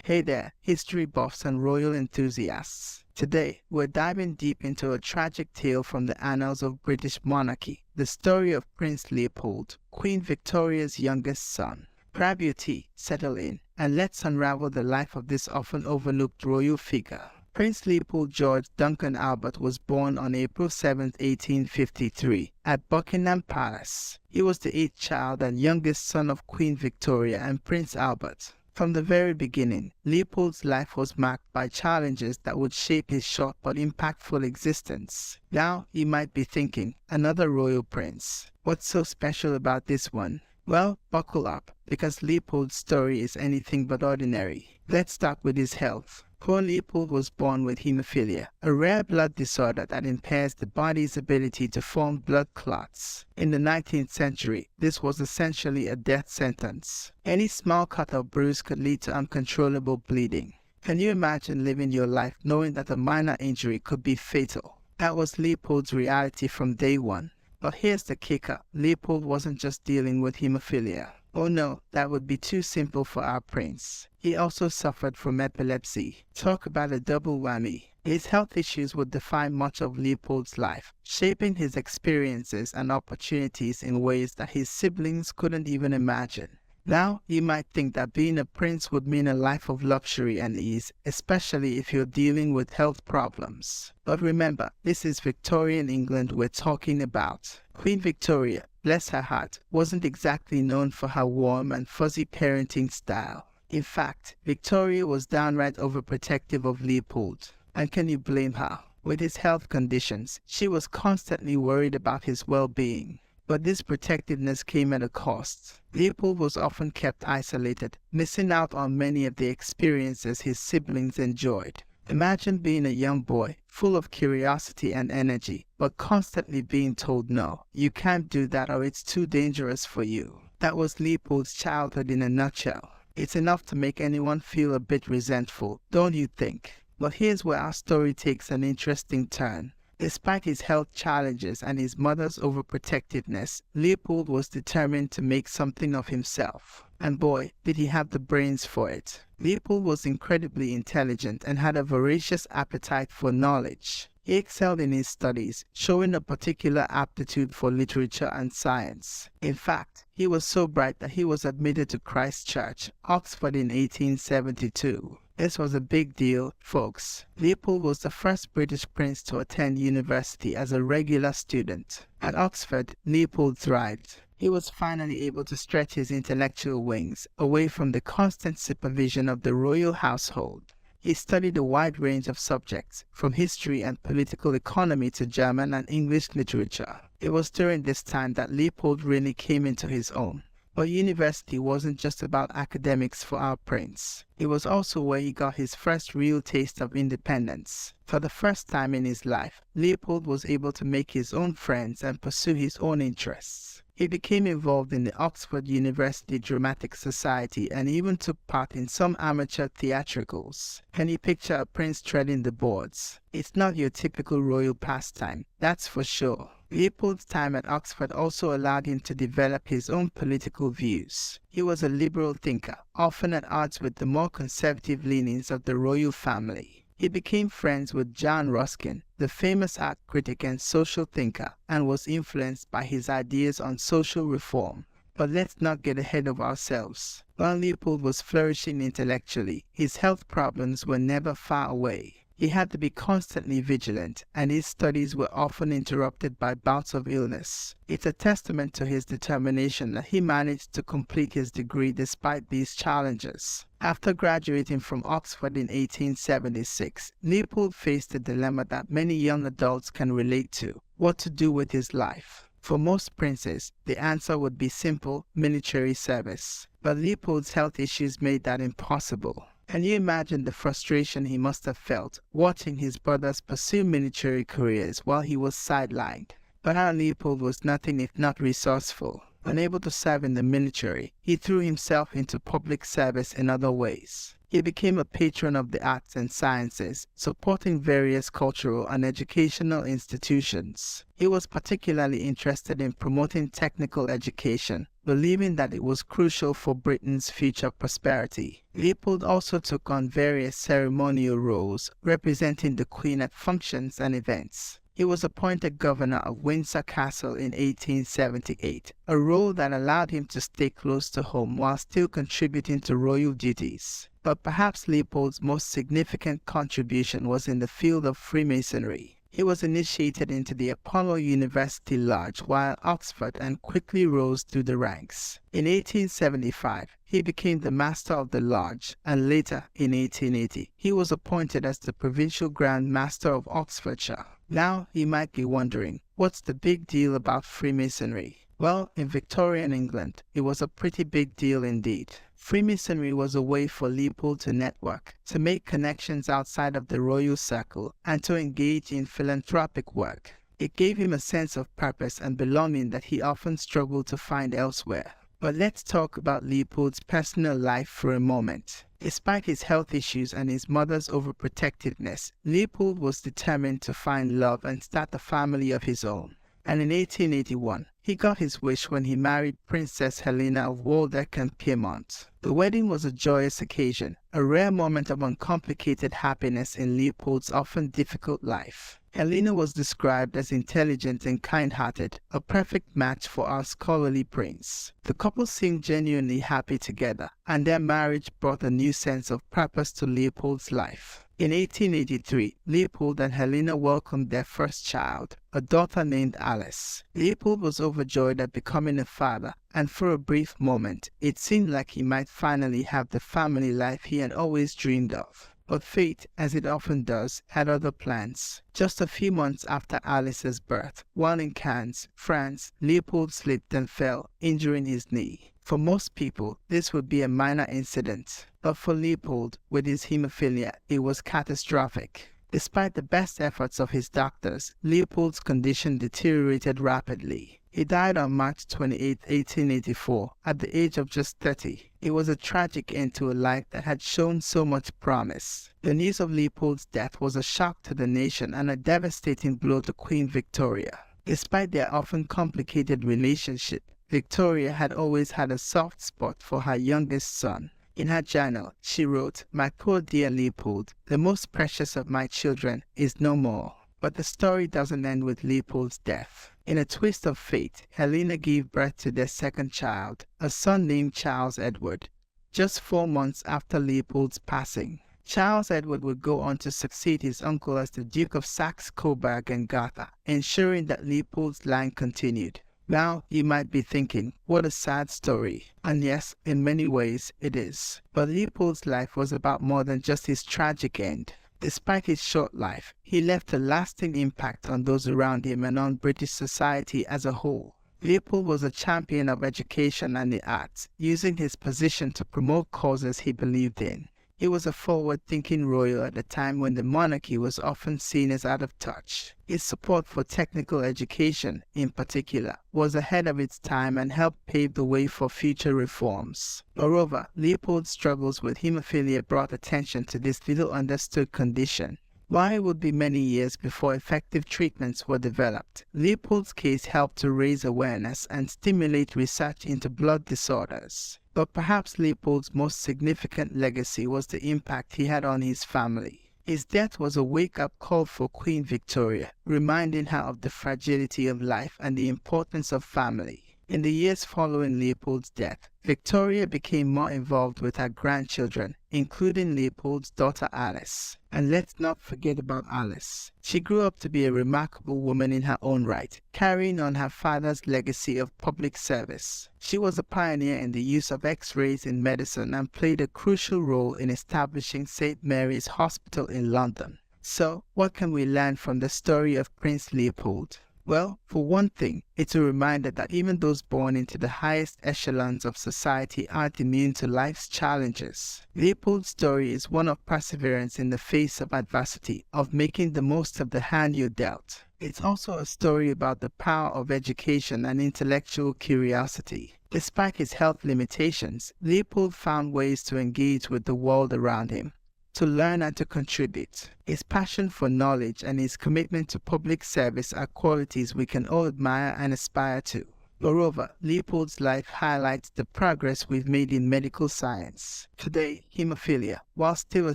Hey there, history buffs and royal enthusiasts. Today, we're diving deep into a tragic tale from the annals of British monarchy, the story of Prince Leopold, Queen Victoria's youngest son. Grab your tea, settle in, and let's unravel the life of this often overlooked royal figure. Prince Leopold George Duncan Albert was born on April 7, 1853, at Buckingham Palace. He was the eighth child and youngest son of Queen Victoria and Prince Albert. From the very beginning, Leopold's life was marked by challenges that would shape his short but impactful existence. Now, you might be thinking, another royal prince. What's so special about this one? Well, buckle up, because Leopold's story is anything but ordinary. Let's start with his health. Poor Leopold was born with hemophilia, a rare blood disorder that impairs the body's ability to form blood clots. In the 19th century, this was essentially a death sentence. Any small cut or bruise could lead to uncontrollable bleeding. Can you imagine living your life knowing that a minor injury could be fatal? That was Leopold's reality from day one. But here's the kicker, Leopold wasn't just dealing with hemophilia. Oh no, that would be too simple for our prince. He also suffered from epilepsy. Talk about a double whammy. His health issues would define much of Leopold's life, shaping his experiences and opportunities in ways that his siblings couldn't even imagine. Now, you might think that being a prince would mean a life of luxury and ease, especially if you're dealing with health problems. But remember, this is Victorian England we're talking about. Queen Victoria, bless her heart, wasn't exactly known for her warm and fuzzy parenting style. In fact, Victoria was downright overprotective of Leopold. And can you blame her? With his health conditions, she was constantly worried about his well-being. But this protectiveness came at a cost. Leopold was often kept isolated, missing out on many of the experiences his siblings enjoyed. Imagine being a young boy, full of curiosity and energy, but constantly being told no, you can't do that or it's too dangerous for you. That was Leopold's childhood in a nutshell. It's enough to make anyone feel a bit resentful, don't you think? But here's where our story takes an interesting turn. Despite his health challenges and his mother's overprotectiveness, Leopold was determined to make something of himself. And boy, did he have the brains for it. Leopold was incredibly intelligent and had a voracious appetite for knowledge. He excelled in his studies, showing a particular aptitude for literature and science. In fact, he was so bright that he was admitted to Christ Church, Oxford in 1872. This was a big deal, folks. Leopold was the first British prince to attend university as a regular student. At Oxford, Leopold thrived. He was finally able to stretch his intellectual wings away from the constant supervision of the royal household. He studied a wide range of subjects, from history and political economy to German and English literature. It was during this time that Leopold really came into his own. But university wasn't just about academics for our prince. It was also where he got his first real taste of independence. For the first time in his life, Leopold was able to make his own friends and pursue his own interests. He became involved in the Oxford University Dramatic Society and even took part in some amateur theatricals. Can you picture a prince treading the boards? It's not your typical royal pastime, that's for sure. Leopold's time at Oxford also allowed him to develop his own political views. He was a liberal thinker, often at odds with the more conservative leanings of the royal family. He became friends with John Ruskin, the famous art critic and social thinker, and was influenced by his ideas on social reform. But let's not get ahead of ourselves. While Leopold was flourishing intellectually, his health problems were never far away. He had to be constantly vigilant, and his studies were often interrupted by bouts of illness. It's a testament to his determination that he managed to complete his degree despite these challenges. After graduating from Oxford in 1876, Leopold faced a dilemma that many young adults can relate to: what to do with his life. For most princes, the answer would be simple: military service. But Leopold's health issues made that impossible. Can you imagine the frustration he must have felt watching his brothers pursue military careers while he was sidelined? But our Leopold was nothing if not resourceful. Unable to serve in the military, he threw himself into public service in other ways. He became a patron of the arts and sciences, supporting various cultural and educational institutions. He was particularly interested in promoting technical education, believing that it was crucial for Britain's future prosperity. Leopold also took on various ceremonial roles, representing the Queen at functions and events. He was appointed governor of Windsor Castle in 1878, a role that allowed him to stay close to home while still contributing to royal duties. But perhaps Leopold's most significant contribution was in the field of Freemasonry. He was initiated into the Apollo University Lodge while at Oxford and quickly rose through the ranks. In 1875, he became the Master of the Lodge, and later, in 1880, he was appointed as the Provincial Grand Master of Oxfordshire. Now, you might be wondering, what's the big deal about Freemasonry? Well, in Victorian England, it was a pretty big deal indeed. Freemasonry was a way for Leopold to network, to make connections outside of the royal circle, and to engage in philanthropic work. It gave him a sense of purpose and belonging that he often struggled to find elsewhere. But let's talk about Leopold's personal life for a moment. Despite his health issues and his mother's overprotectiveness, Leopold was determined to find love and start a family of his own. And in 1881, he got his wish when he married Princess Helena of Waldeck and Piedmont. The wedding was a joyous occasion, a rare moment of uncomplicated happiness in Leopold's often difficult life. Helena was described as intelligent and kind-hearted, a perfect match for our scholarly prince. The couple seemed genuinely happy together, and their marriage brought a new sense of purpose to Leopold's life. In 1883, Leopold and Helena welcomed their first child, a daughter named Alice. Leopold was overjoyed at becoming a father, and for a brief moment, it seemed like he might finally have the family life he had always dreamed of. But fate, as it often does, had other plans. Just a few months after Alice's birth, while in Cannes, France, Leopold slipped and fell, injuring his knee. For most people, this would be a minor incident, but for Leopold, with his hemophilia, it was catastrophic. Despite the best efforts of his doctors, Leopold's condition deteriorated rapidly. He died on March 28, 1884, at the age of just 30. It was a tragic end to a life that had shown so much promise. The news of Leopold's death was a shock to the nation and a devastating blow to Queen Victoria. Despite their often complicated relationship, Victoria had always had a soft spot for her youngest son. In her journal, she wrote, "My poor dear Leopold, the most precious of my children, is no more." But the story doesn't end with Leopold's death. In a twist of fate, Helena gave birth to their second child, a son named Charles Edward, just 4 months after Leopold's passing. Charles Edward would go on to succeed his uncle as the Duke of Saxe-Coburg and Gotha, ensuring that Leopold's line continued. Now, you might be thinking, what a sad story. And yes, in many ways, it is. But Leopold's life was about more than just his tragic end. Despite his short life, he left a lasting impact on those around him and on British society as a whole. Leopold was a champion of education and the arts, using his position to promote causes he believed in. He was a forward-thinking royal at a time when the monarchy was often seen as out of touch. His support for technical education, in particular, was ahead of its time and helped pave the way for future reforms. Moreover, Leopold's struggles with hemophilia brought attention to this little-understood condition. While it would be many years before effective treatments were developed, Leopold's case helped to raise awareness and stimulate research into blood disorders. But perhaps Leopold's most significant legacy was the impact he had on his family. His death was a wake-up call for Queen Victoria, reminding her of the fragility of life and the importance of family. In the years following Leopold's death, Victoria became more involved with her grandchildren, including Leopold's daughter Alice. And let's not forget about Alice. She grew up to be a remarkable woman in her own right, carrying on her father's legacy of public service. She was a pioneer in the use of X-rays in medicine and played a crucial role in establishing St. Mary's Hospital in London. So, what can we learn from the story of Prince Leopold? Well, for one thing, it's a reminder that even those born into the highest echelons of society aren't immune to life's challenges. Leopold's story is one of perseverance in the face of adversity, of making the most of the hand you're dealt. It's also a story about the power of education and intellectual curiosity. Despite his health limitations, Leopold found ways to engage with the world around him, to learn and to contribute. His passion for knowledge and his commitment to public service are qualities we can all admire and aspire to. Moreover, Leopold's life highlights the progress we've made in medical science. Today, hemophilia, while still a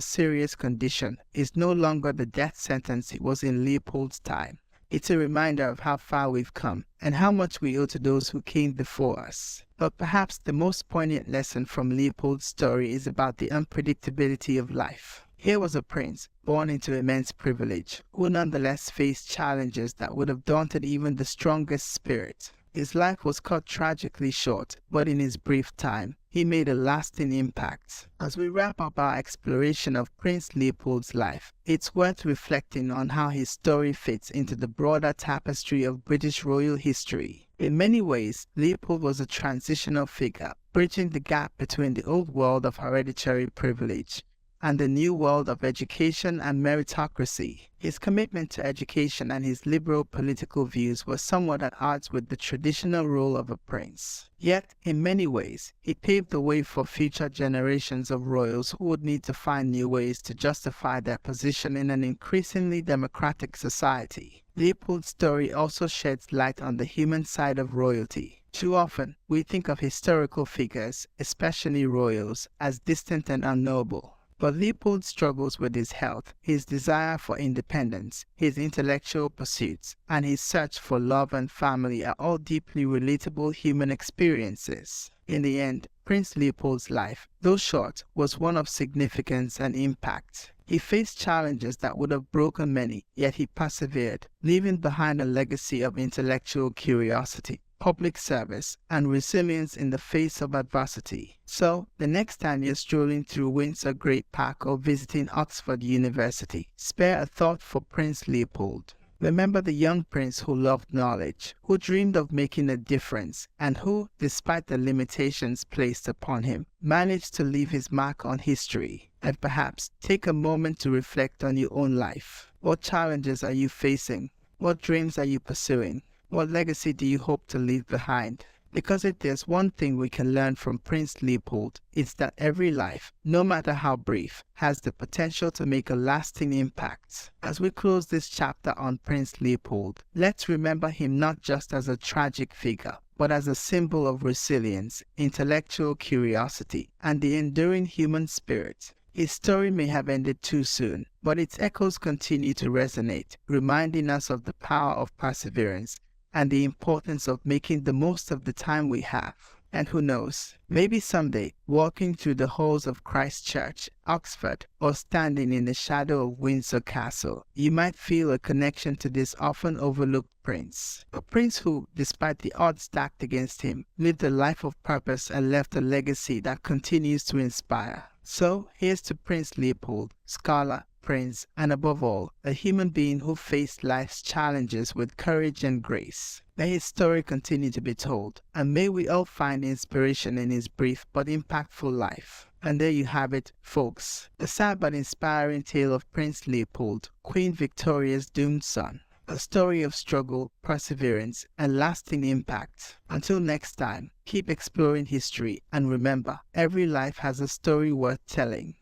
serious condition, is no longer the death sentence it was in Leopold's time. It's a reminder of how far we've come and how much we owe to those who came before us. But perhaps the most poignant lesson from Leopold's story is about the unpredictability of life. Here was a prince, born into immense privilege, who nonetheless faced challenges that would have daunted even the strongest spirit. His life was cut tragically short, but in his brief time, he made a lasting impact. As we wrap up our exploration of Prince Leopold's life, it's worth reflecting on how his story fits into the broader tapestry of British royal history. In many ways, Leopold was a transitional figure, bridging the gap between the old world of hereditary privilege and the new world of education and meritocracy. His commitment to education and his liberal political views were somewhat at odds with the traditional role of a prince. Yet, in many ways, he paved the way for future generations of royals who would need to find new ways to justify their position in an increasingly democratic society. Leopold's story also sheds light on the human side of royalty. Too often, we think of historical figures, especially royals, as distant and unknowable. But Leopold's struggles with his health, his desire for independence, his intellectual pursuits, and his search for love and family are all deeply relatable human experiences. In the end, Prince Leopold's life, though short, was one of significance and impact. He faced challenges that would have broken many, yet he persevered, leaving behind a legacy of intellectual curiosity, public service, and resilience in the face of adversity. So, the next time you're strolling through Windsor Great Park or visiting Oxford University, spare a thought for Prince Leopold. Remember the young prince who loved knowledge, who dreamed of making a difference, and who, despite the limitations placed upon him, managed to leave his mark on history. And perhaps take a moment to reflect on your own life. What challenges are you facing? What dreams are you pursuing? What legacy do you hope to leave behind? Because if there's one thing we can learn from Prince Leopold, it's that every life, no matter how brief, has the potential to make a lasting impact. As we close this chapter on Prince Leopold, let's remember him not just as a tragic figure, but as a symbol of resilience, intellectual curiosity, and the enduring human spirit. His story may have ended too soon, but its echoes continue to resonate, reminding us of the power of perseverance and the importance of making the most of the time we have. And who knows, maybe someday, walking through the halls of Christ Church, Oxford, or standing in the shadow of Windsor Castle, you might feel a connection to this often overlooked prince. A prince who, despite the odds stacked against him, lived a life of purpose and left a legacy that continues to inspire. So, here's to Prince Leopold, scholar, prince, and above all, a human being who faced life's challenges with courage and grace. May his story continue to be told, and may we all find inspiration in his brief but impactful life. And there you have it, folks, the sad but inspiring tale of Prince Leopold, Queen Victoria's doomed son. A story of struggle, perseverance, and lasting impact. Until next time, keep exploring history, and remember, every life has a story worth telling.